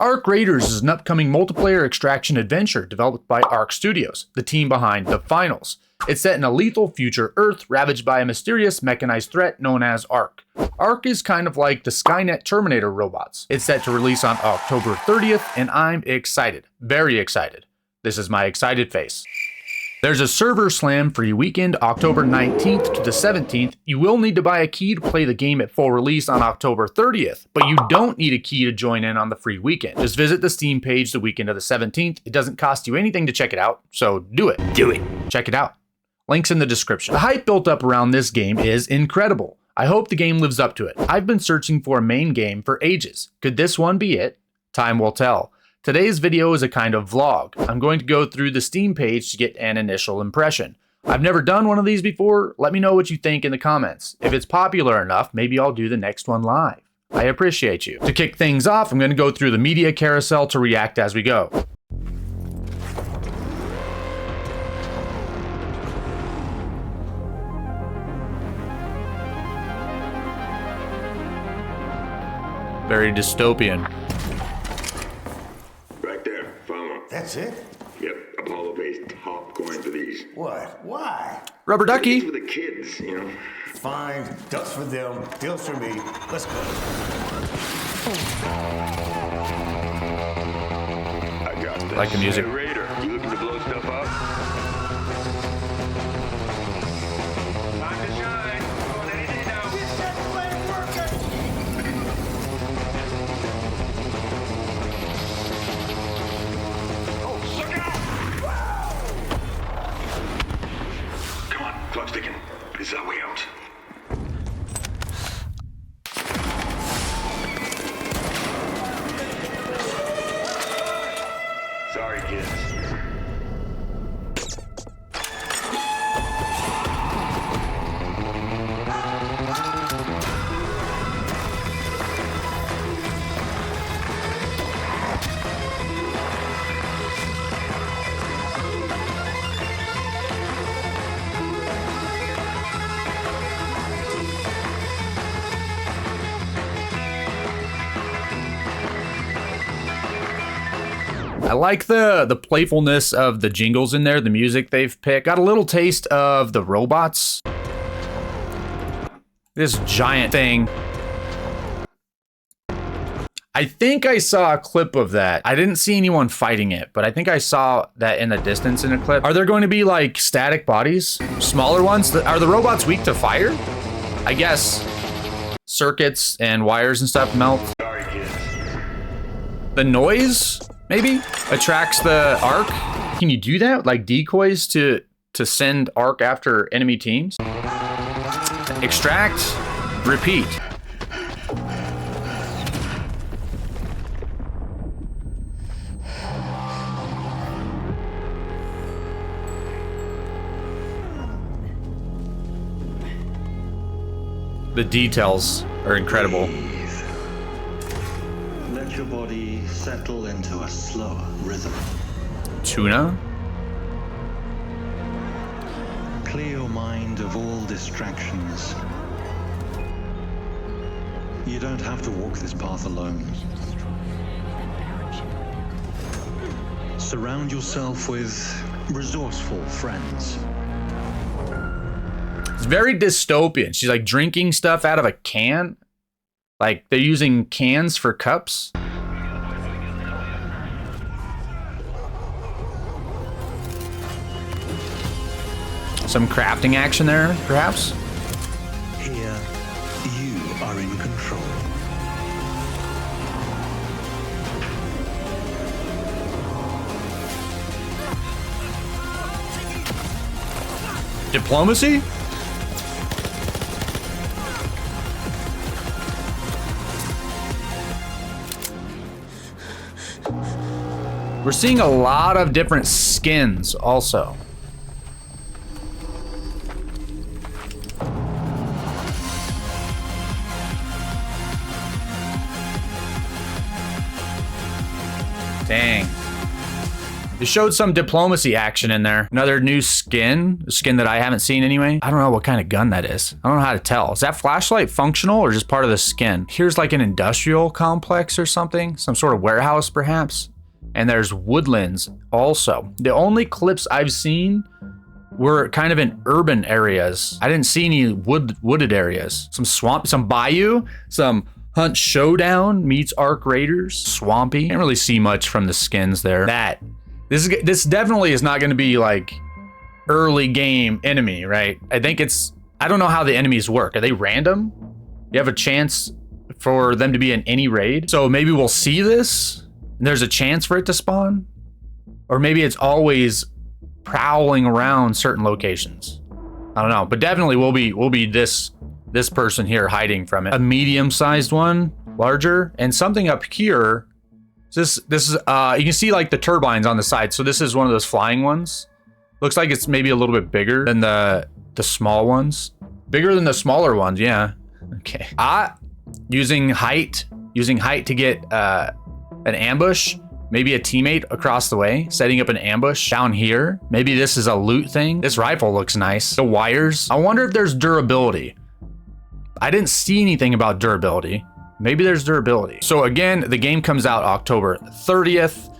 Ark Raiders is an upcoming multiplayer extraction adventure developed by Embark Studios, the team behind The Finals. It's set in a lethal future Earth ravaged by a mysterious mechanized threat known as Ark. Ark is kind of like the Skynet Terminator robots. It's set to release on October 30th, and I'm excited. Very excited. This is my excited face. There's a server slam free weekend, October 19th to the 17th. You will need to buy a key to play the game at full release on October 30th, but you don't need a key to join in on the free weekend. Just visit the Steam page the weekend of the 17th. It doesn't cost you anything to check it out, so do it. Do it. Check it out. Links in the description. The hype built up around this game is incredible. I hope the game lives up to it. I've been searching for a main game for ages. Could this one be it? Time will tell. Today's video is a kind of vlog. I'm going to go through the Steam page to get an initial impression. I've never done one of these before. Let me know what you think in the comments. If it's popular enough, maybe I'll do the next one live. I appreciate you. To kick things off, I'm going to go through the media carousel to react as we go. Very dystopian. That's it? Yep, Apollo pays top coin for these. What? Why? Rubber ducky. For the kids, you know. Fine. Ducks for them, deals for me. Let's go. I got this. Like the music. Hey, Raider, you looking to blow stuff up? Time to shine. Going any day now. Get that flame working! Come on, clock's ticking. This is our way out. Sorry, kids. I like the playfulness of the jingles in there, the music they've picked. Got a little taste of the robots. This giant thing. I think I saw a clip of that. I didn't see anyone fighting it, but I think I saw that in the distance in a clip. Are there going to be like static bodies? Smaller ones? Are the robots weak to fire? I guess circuits and wires and stuff melt. Sorry, kids. The noise maybe attracts the Ark. Can you do that? Like decoys to send Ark after enemy teams? Extract, repeat. The details are incredible. Let your body settle into a slower rhythm. Tuna? Clear your mind of all distractions. You don't have to walk this path alone. Surround yourself with resourceful friends. It's very dystopian. She's like drinking stuff out of a can. Like they're using cans for cups. Some crafting action there, perhaps? Here, you are in control. Diplomacy? We're seeing a lot of different skins also. Dang. It showed some diplomacy action in there. Another new skin, a skin that I haven't seen anyway. I don't know what kind of gun that is. I don't know how to tell. Is that flashlight functional or just part of the skin? Here's like an industrial complex or something. Some sort of warehouse perhaps. And there's woodlands also. The only clips I've seen were kind of in urban areas. I didn't see any wooded areas. Some swamp, some bayou, some Hunt Showdown meets Arc Raiders. Swampy. Can't really see much from the skins there. This definitely is not going to be like early game enemy, right? I don't know how the enemies work. Are they random? You have a chance for them to be in any raid. So maybe we'll see this and there's a chance for it to spawn. Or maybe it's always prowling around certain locations. I don't know, but definitely we'll be this person here hiding from it. A medium-sized one, larger, and something up here. This is you can see like the turbines on the side. So this is one of those flying ones. Looks like it's maybe a little bit bigger than the small ones. Bigger than the smaller ones, yeah. Okay. Using height to get an ambush. Maybe a teammate across the way, setting up an ambush down here. Maybe this is a loot thing. This rifle looks nice. The wires. I wonder if there's durability. I didn't see anything about durability. Maybe there's durability. So again, the game comes out October 30th.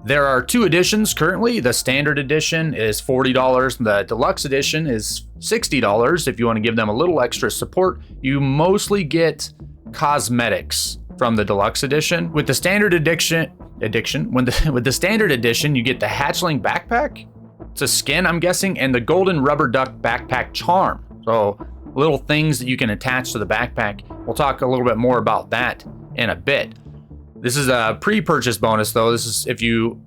There are 2 editions currently. The standard edition is $40. The deluxe edition is $60. If you want to give them a little extra support, you mostly get cosmetics from the deluxe edition. With the standard with the standard edition, you get the hatchling backpack. It's a skin, I'm guessing, and the golden rubber duck backpack charm. So little things that you can attach to the backpack. We'll talk a little bit more about that in a bit. This is a pre-purchase bonus though. This is if you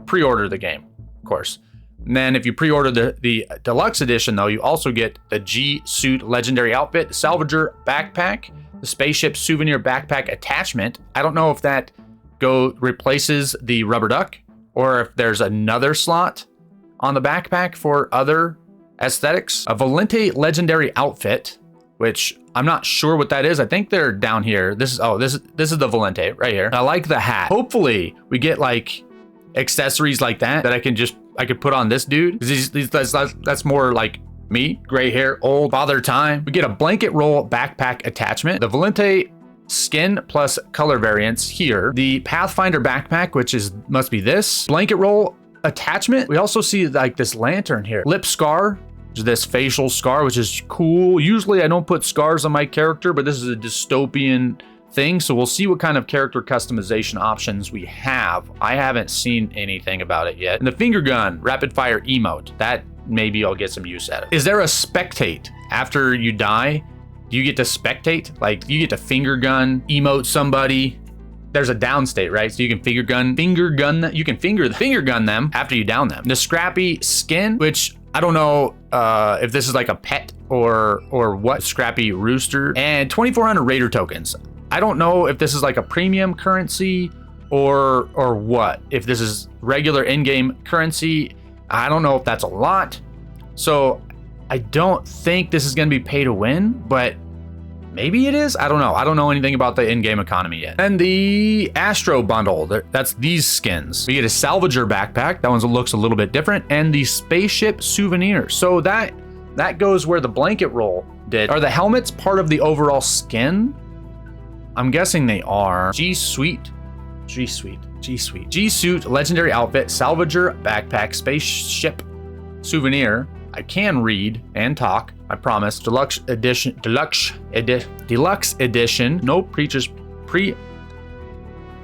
pre-order the game, of course. And then if you pre-order the deluxe edition though, you also get the G-Suit legendary outfit, salvager backpack, the spaceship souvenir backpack attachment. I don't know if that replaces the rubber duck or if there's another slot on the backpack for other aesthetics. A Valente legendary outfit, which I'm not sure what that is. I think they're down here. This is the Valente right here. I like the hat. Hopefully we get like accessories like that I could put on this dude. That's more like me, gray hair, old, father time. We get a blanket roll backpack attachment. The Valente skin plus color variants here. The Pathfinder backpack, which must be this. Blanket roll attachment. We also see like this lantern here. Lip scar, this facial scar, which is cool. Usually I don't put scars on my character, but this is a dystopian thing. So we'll see what kind of character customization options we have. I haven't seen anything about it yet. And the finger gun rapid fire emote, that maybe I'll get some use out of. Is there a spectate after you die? Do you get to spectate? Like you get to finger gun, emote somebody. There's a down state, right? So you can finger gun them. You can finger gun them after you down them. The scrappy skin, which I don't know if this is like a pet or what. Scrappy rooster and 2,400 raider tokens. I don't know if this is like a premium currency or what. If this is regular in-game currency, I don't know if that's a lot. So I don't think this is going to be pay to win, but maybe it is. I don't know. I don't know anything about the in-game economy yet. And the Astro bundle, that's these skins. We get a salvager backpack. That one looks a little bit different. And the spaceship souvenir. So that goes where the blanket roll did. Are the helmets part of the overall skin? I'm guessing they are. G-Suit legendary outfit, salvager backpack, spaceship souvenir. I can read and talk, I promise. Deluxe edition. No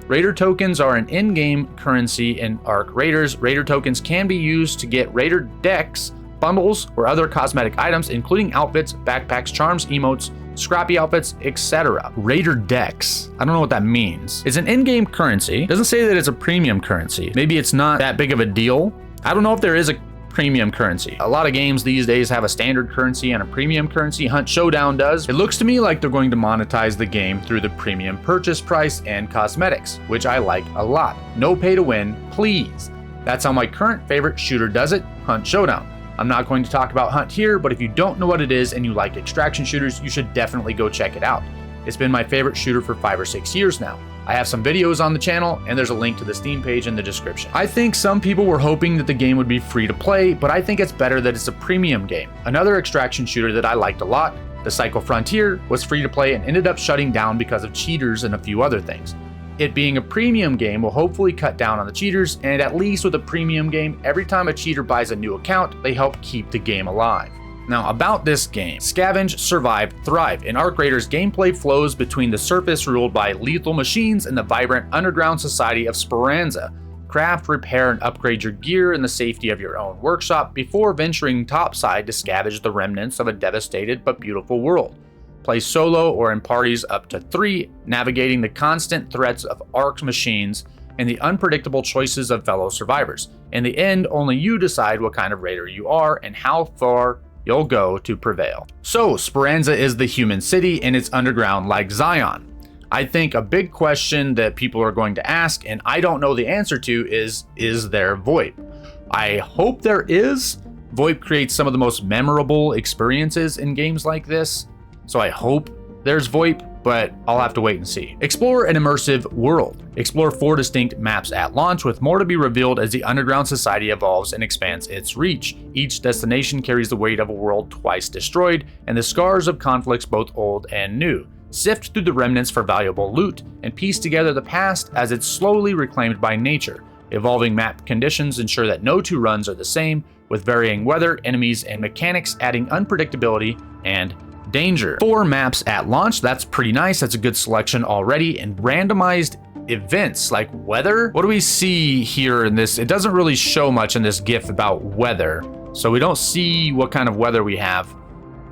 Raider tokens are an in-game currency in Arc Raiders. Raider tokens can be used to get Raider decks, bundles, or other cosmetic items, including outfits, backpacks, charms, emotes, scrappy outfits, etc. Raider decks. I don't know what that means. It's an in-game currency. It doesn't say that it's a premium currency. Maybe it's not that big of a deal. I don't know if there is a premium currency. A lot of games these days have a standard currency and a premium currency. Hunt Showdown does. It looks to me like they're going to monetize the game through the premium purchase price and cosmetics, which I like a lot. No pay to win, please. That's how my current favorite shooter does it, Hunt Showdown. I'm not going to talk about Hunt here, but if you don't know what it is and you like extraction shooters, you should definitely go check it out. It's been my favorite shooter for 5 or 6 years now. I have some videos on the channel, and there's a link to the Steam page in the description. I think some people were hoping that the game would be free to play, but I think it's better that it's a premium game. Another extraction shooter that I liked a lot, The Cycle Frontier, was free to play and ended up shutting down because of cheaters and a few other things. It being a premium game will hopefully cut down on the cheaters, and at least with a premium game, every time a cheater buys a new account, they help keep the game alive. Now about this game, Scavenge, Survive, Thrive. In Arc Raiders, gameplay flows between the surface ruled by lethal machines and the vibrant underground society of Speranza. Craft, repair, and upgrade your gear in the safety of your own workshop before venturing topside to scavenge the remnants of a devastated but beautiful world. Play solo or in parties up to 3, navigating the constant threats of Arc's machines and the unpredictable choices of fellow survivors. In the end, only you decide what kind of raider you are and how far you'll go to prevail. So, Speranza is the human city and it's underground like Zion. I think a big question that people are going to ask, and I don't know the answer to, is there VoIP? I hope there is. VoIP creates some of the most memorable experiences in games like this, so I hope there's VoIP, but I'll have to wait and see. Explore an immersive world. Explore 4 distinct maps at launch, with more to be revealed as the underground society evolves and expands its reach. Each destination carries the weight of a world twice destroyed and the scars of conflicts both old and new. Sift through the remnants for valuable loot and piece together the past as it's slowly reclaimed by nature. Evolving map conditions ensure that no 2 runs are the same, with varying weather, enemies, and mechanics adding unpredictability and danger. 4 maps at launch, that's pretty nice. That's a good selection already. And randomized events like weather. What do we see here in this? It doesn't really show much in this GIF about weather, so we don't see what kind of weather we have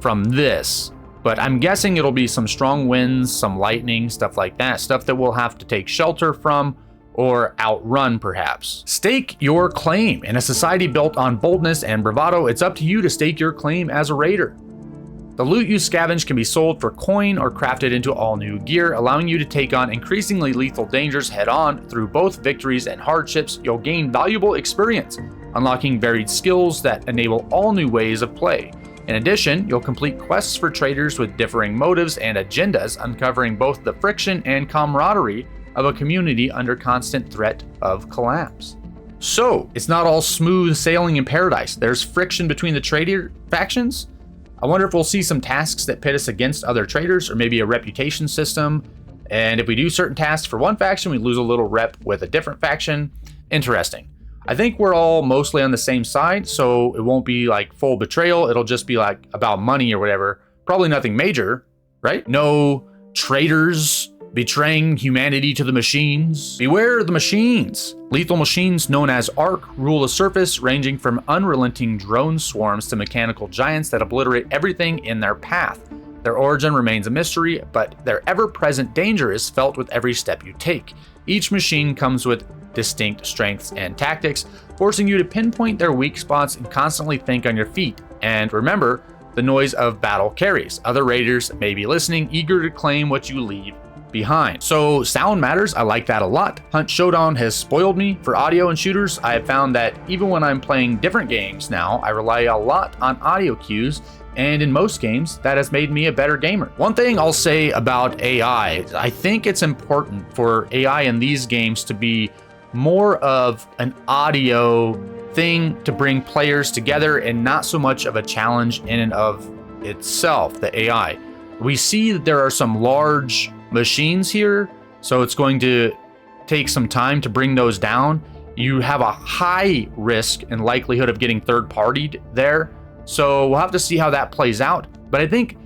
from this, but I'm guessing it'll be some strong winds, some lightning, stuff like that, stuff that we'll have to take shelter from or outrun perhaps. Stake your claim. In a society built on boldness and bravado, it's up to you to stake your claim as a raider. The loot you scavenge can be sold for coin or crafted into all new gear, allowing you to take on increasingly lethal dangers head on. Through both victories and hardships, you'll gain valuable experience, unlocking varied skills that enable all new ways of play. In addition, you'll complete quests for traders with differing motives and agendas, uncovering both the friction and camaraderie of a community under constant threat of collapse. So, it's not all smooth sailing in paradise. There's friction between the trader factions. I wonder if we'll see some tasks that pit us against other traders, or maybe a reputation system. And if we do certain tasks for one faction, we lose a little rep with a different faction. Interesting. I think we're all mostly on the same side, so it won't be like full betrayal. It'll just be like about money or whatever. Probably nothing major, right? No traitors betraying humanity to the machines. Beware the machines. Lethal machines known as Arc rule the surface, ranging from unrelenting drone swarms to mechanical giants that obliterate everything in their path. Their origin remains a mystery, but their ever-present danger is felt with every step you take. Each machine comes with distinct strengths and tactics, forcing you to pinpoint their weak spots and constantly think on your feet. And remember, the noise of battle carries. Other raiders may be listening, eager to claim what you leave behind. So sound matters. I like that a lot. Hunt Showdown has spoiled me for audio and shooters. I have found that even when I'm playing different games now, I rely a lot on audio cues, and in most games, that has made me a better gamer. One thing I'll say about AI, I think it's important for AI in these games to be more of an audio thing to bring players together and not so much of a challenge in and of itself, the AI. We see that there are some large machines here, so it's going to take some time to bring those down. You have a high risk and likelihood of getting third-partied there, so we'll have to see how that plays out. But I think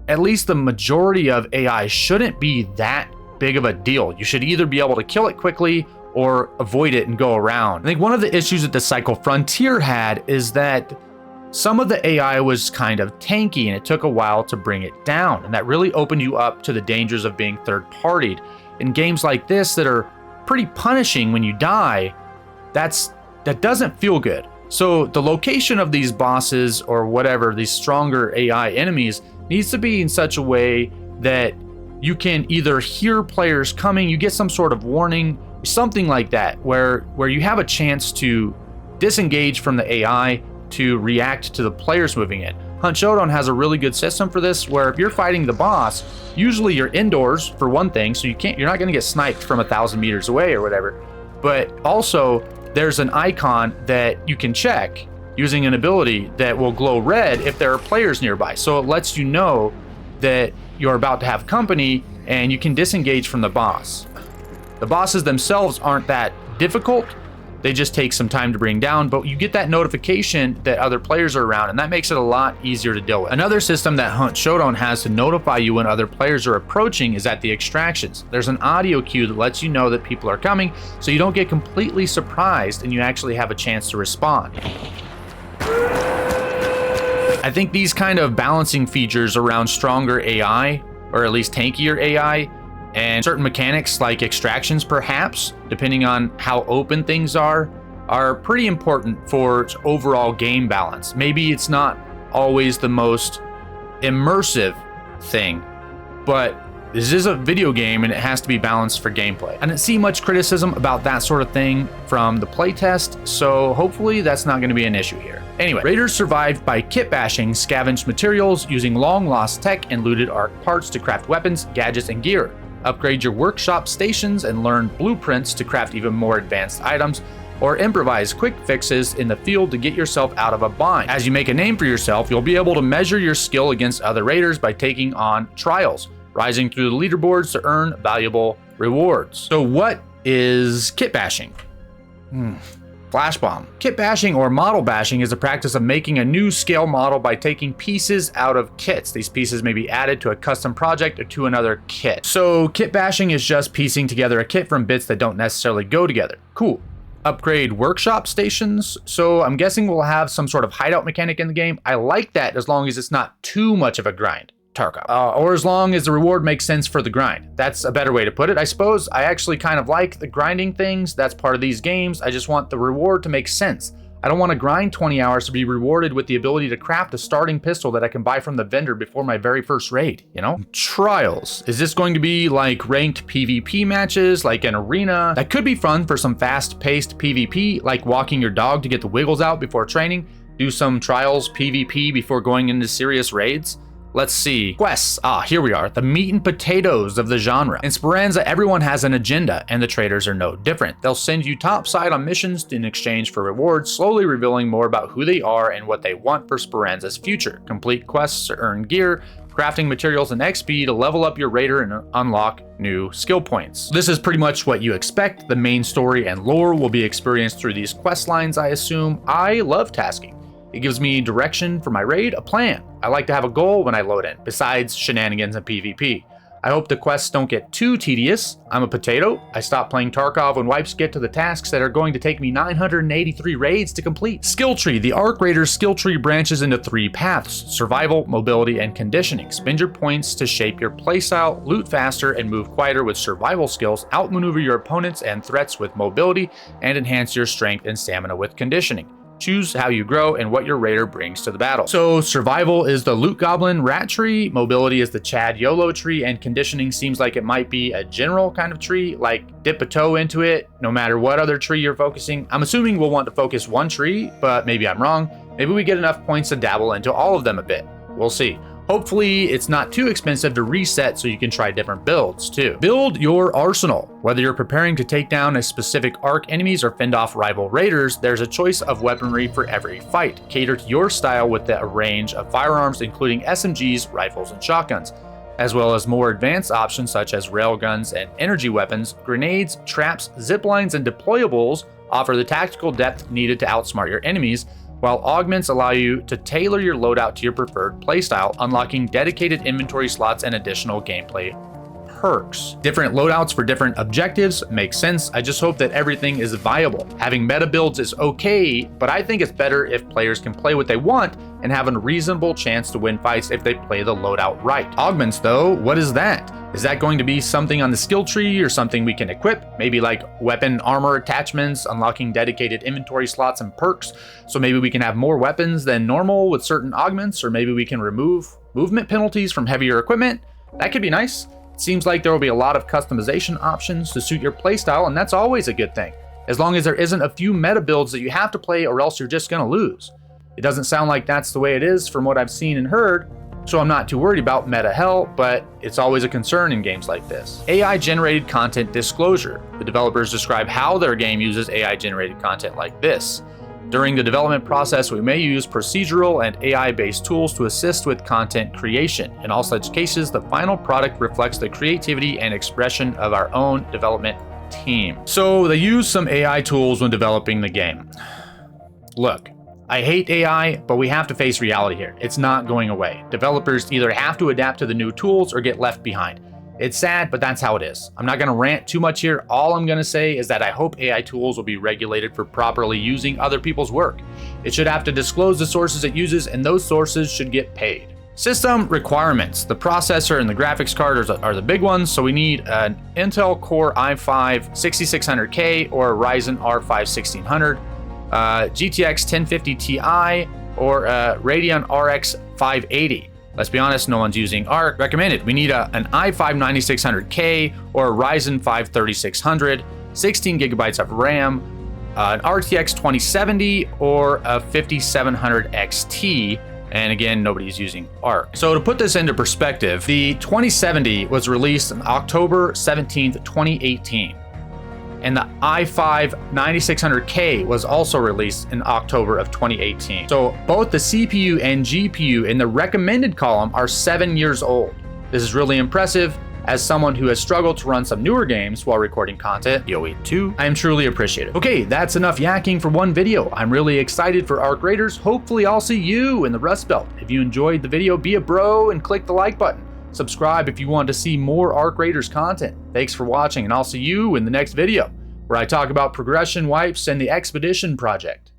at least the majority of AI shouldn't be that big of a deal. You should either be able to kill it quickly or avoid it and go around. I think one of the issues that the Cycle Frontier had is that some of the AI was kind of tanky and it took a while to bring it down, and that really opened you up to the dangers of being third-partied. In games like this that are pretty punishing when you die, that doesn't feel good. So the location of these bosses or whatever, these stronger AI enemies, needs to be in such a way that you can either hear players coming, you get some sort of warning, something like that, where you have a chance to disengage from the AI to react to the players moving in. Hunt Showdown has a really good system for this, where if you're fighting the boss, usually you're indoors for one thing, so you're not going to get sniped from 1,000 meters away or whatever. But also, there's an icon that you can check using an ability that will glow red if there are players nearby. So it lets you know that you're about to have company and you can disengage from the boss. The bosses themselves aren't that difficult. They just take some time to bring down, but you get that notification that other players are around, and that makes it a lot easier to deal with. Another system that Hunt Showdown has to notify you when other players are approaching is at the extractions. There's an audio cue that lets you know that people are coming, so you don't get completely surprised and you actually have a chance to respond. I think these kind of balancing features around stronger AI, or at least tankier AI, and certain mechanics like extractions perhaps, depending on how open things are pretty important for overall game balance. Maybe it's not always the most immersive thing, but this is a video game and it has to be balanced for gameplay. I didn't see much criticism about that sort of thing from the playtest, so hopefully that's not going to be an issue here. Anyway, raiders survived by kitbashing scavenged materials using long-lost tech and looted Ark parts to craft weapons, gadgets, and gear. Upgrade your workshop stations and learn blueprints to craft even more advanced items, or improvise quick fixes in the field to get yourself out of a bind. As you make a name for yourself, you'll be able to measure your skill against other raiders by taking on trials, rising through the leaderboards to earn valuable rewards. So what is kitbashing? Flash bomb. Kit bashing or model bashing is the practice of making a new scale model by taking pieces out of kits. These pieces may be added to a custom project or to another kit. So kit bashing is just piecing together a kit from bits that don't necessarily go together. Cool. Upgrade workshop stations. So I'm guessing we'll have some sort of hideout mechanic in the game. I like that as long as it's not too much of a grind. Or as long as the reward makes sense for the grind. That's a better way to put it, I suppose. I actually kind of like the grinding things. That's part of these games. I just want the reward to make sense. I don't want to grind 20 hours to be rewarded with the ability to craft a starting pistol that I can buy from the vendor before my very first raid, you know? Trials. Is this going to be like ranked PvP matches, like an arena? That could be fun for some fast-paced PvP, like walking your dog to get the wiggles out before training. Do some trials PvP before going into serious raids. Let's see. Quests. Here we are. The meat and potatoes of the genre. In Speranza, everyone has an agenda, and the traders are no different. They'll send you topside on missions in exchange for rewards, slowly revealing more about who they are and what they want for Speranza's future. Complete quests to earn gear, crafting materials, and XP to level up your raider and unlock new skill points. This is pretty much what you expect. The main story and lore will be experienced through these quest lines, I assume. I love tasking. It gives me direction for my raid, a plan. I like to have a goal when I load in, besides shenanigans and PvP. I hope the quests don't get too tedious. I'm a potato. I stop playing Tarkov when wipes get to the tasks that are going to take me 983 raids to complete. Skill tree. The Ark Raider's skill tree branches into 3 paths: survival, mobility, and conditioning. Spend your points to shape your playstyle, loot faster, and move quieter with survival skills, outmaneuver your opponents and threats with mobility, and enhance your strength and stamina with conditioning. Choose how you grow and what your raider brings to the battle. So survival is the loot goblin rat tree, mobility is the Chad YOLO tree, and conditioning seems like it might be a general kind of tree, like dip a toe into it no matter what other tree you're focusing. I'm assuming we'll want to focus one tree, but maybe I'm wrong. Maybe we get enough points to dabble into all of them a bit. We'll see. Hopefully it's not too expensive to reset so you can try different builds too. Build your arsenal. Whether you're preparing to take down a specific Ark enemies or fend off rival raiders, there's a choice of weaponry for every fight. Cater to your style with a range of firearms including SMGs, rifles, and shotguns, as well as more advanced options such as railguns and energy weapons. Grenades, traps, zip lines, and deployables offer the tactical depth needed to outsmart your enemies, while augments allow you to tailor your loadout to your preferred playstyle, unlocking dedicated inventory slots and additional gameplay perks. Different loadouts for different objectives makes sense. I just hope that everything is viable. Having meta builds is okay, but I think it's better if players can play what they want and have a reasonable chance to win fights if they play the loadout right. Augments though, what is that? Is that going to be something on the skill tree or something we can equip? Maybe like weapon armor attachments, unlocking dedicated inventory slots and perks. So maybe we can have more weapons than normal with certain augments, or maybe we can remove movement penalties from heavier equipment. That could be nice. It seems like there will be a lot of customization options to suit your playstyle, and that's always a good thing, as long as there isn't a few meta builds that you have to play or else you're just gonna lose. It doesn't sound like that's the way it is from what I've seen and heard, so I'm not too worried about meta hell, but it's always a concern in games like this. AI-generated content disclosure. The developers describe how their game uses AI-generated content like this. During the development process, we may use procedural and AI-based tools to assist with content creation. In all such cases, the final product reflects the creativity and expression of our own development team. So they use some AI tools when developing the game. Look, I hate AI, but we have to face reality here. It's not going away. Developers either have to adapt to the new tools or get left behind. It's sad, but that's how it is. I'm not going to rant too much here. All I'm going to say is that I hope AI tools will be regulated for properly using other people's work. It should have to disclose the sources it uses, and those sources should get paid. System requirements. The processor and the graphics card are the big ones, so we need an Intel Core i5 6600K or a Ryzen R5 1600, GTX 1050 Ti, or Radeon RX 580. Let's be honest, no one's using ARC. Recommended. We need an i5 9600K or a Ryzen 5 3600, 16 gigabytes of RAM, an RTX 2070 or a 5700 XT. And again, nobody's using ARC. So to put this into perspective, the 2070 was released on October 17th, 2018. And the i5 9600K was also released in October of 2018. So both the CPU and GPU in the recommended column are 7 years old. This is really impressive. As someone who has struggled to run some newer games while recording content, PvE2, I am truly appreciative. Okay, that's enough yakking for one video. I'm really excited for Arc Raiders. Hopefully I'll see you in the Rust Belt. If you enjoyed the video, be a bro and click the like button. Subscribe if you want to see more Arc Raiders content. Thanks for watching, and I'll see you in the next video, where I talk about progression wipes and the Expedition project.